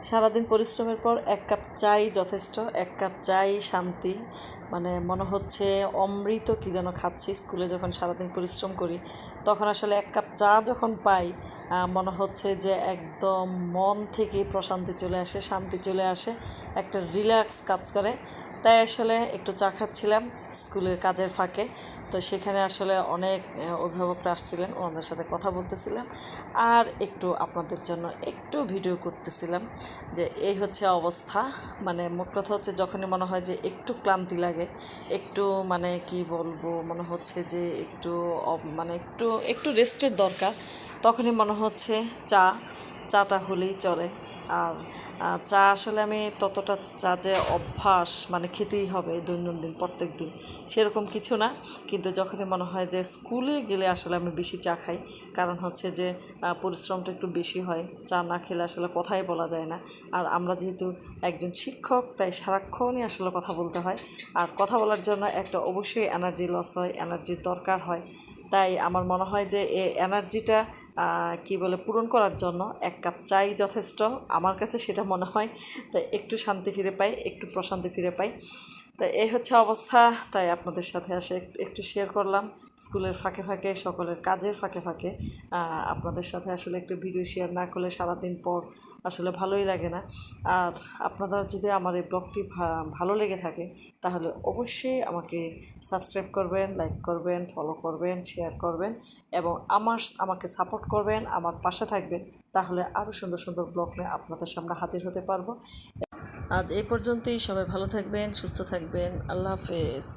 সারাদিন পরিশ্রমের পর এক কাপ চাই যথেষ্ট। এক কাপ চাই শান্তি, মানে মনে হচ্ছে অমৃত কি যেন খাচ্ছি। স্কুলে যখন সারাদিন পরিশ্রম করি তখন আসলে এক কাপ চা যখন পাই মনে হচ্ছে যে একদম মন থেকে প্রশান্তি চলে আসে, শান্তি চলে আসে, একটা রিল্যাক্স কাজ করে। তাই আসলে একটু চা খাচ্ছিলাম স্কুলের কাজের ফাঁকে। তো সেখানে আসলে অনেক অভিভাবকরা আসছিলেন, ওনাদের সাথে কথা বলতেছিলাম আর একটু আপনাদের জন্য একটু ভিডিও করতেছিলাম। যে এই হচ্ছে অবস্থা, মানে মোট কথা হচ্ছে যখনই মনে হয় যে একটু ক্লান্তি লাগে, একটু মানে কি বলবো, মনে হচ্ছে যে একটু মানে একটু একটু রেস্টের দরকার, তখনই মনে হচ্ছে চাটা হলেই চলে। আর চা আসলে আমি ততটা চা যে অভ্যাস মানে খেতেই হবে দৈনন্দিন প্রত্যেক দিন সেরকম কিছু না, কিন্তু যখনই মনে হয় যে স্কুলে গেলে আসলে আমি বেশি চা খাই। কারণ হচ্ছে যে পরিশ্রমটা একটু বেশি হয়, চা না খেলে আসলে কথাই বলা যায় না। আর আমরা যেহেতু একজন শিক্ষক, তাই সারাক্ষণই আসলে কথা বলতে হয়। আর কথা বলার জন্য একটা অবশ্যই এনার্জি লস হয়, এনার্জির দরকার হয়। তাই আমার মনে হয় যে এই এনার্জিটা কি বলে পূরণ করার জন্য এক কাপ চাই যথেষ্ট, আমার কাছে সেটা মনে হয়। তাই একটু শান্তি ফিরে পাই, একটু প্রশান্তি ফিরে পাই। তাই এই হচ্ছে অবস্থা। তাই আপনাদের সাথে একটু শেয়ার করলাম স্কুলের ফাঁকে ফাঁকে, সকলের কাজের ফাঁকে ফাঁকে আপনাদের সাথে আসলে একটু ভিডিও শেয়ার না করলে সারাদিন পর আসলে ভালোই লাগে না। আর আপনারা যদি আমার এই ব্লগটি ভালো লেগে থাকে তাহলে অবশ্যই আমাকে সাবস্ক্রাইব করবেন, লাইক করবেন, ফলো করবেন, শেয়ার করবেন এবং আমাকে সাপোর্ট করবেন, আমার পাশে থাকবেন। তাহলে আরও সুন্দর সুন্দর ব্লগ নিয়ে আপনাদের সামনে হাজির হতে পারবো। আজ এই পর্যন্তই। সবাই ভালো থাকবেন, সুস্থ থাকবেন। আল্লাহ হাফেজ।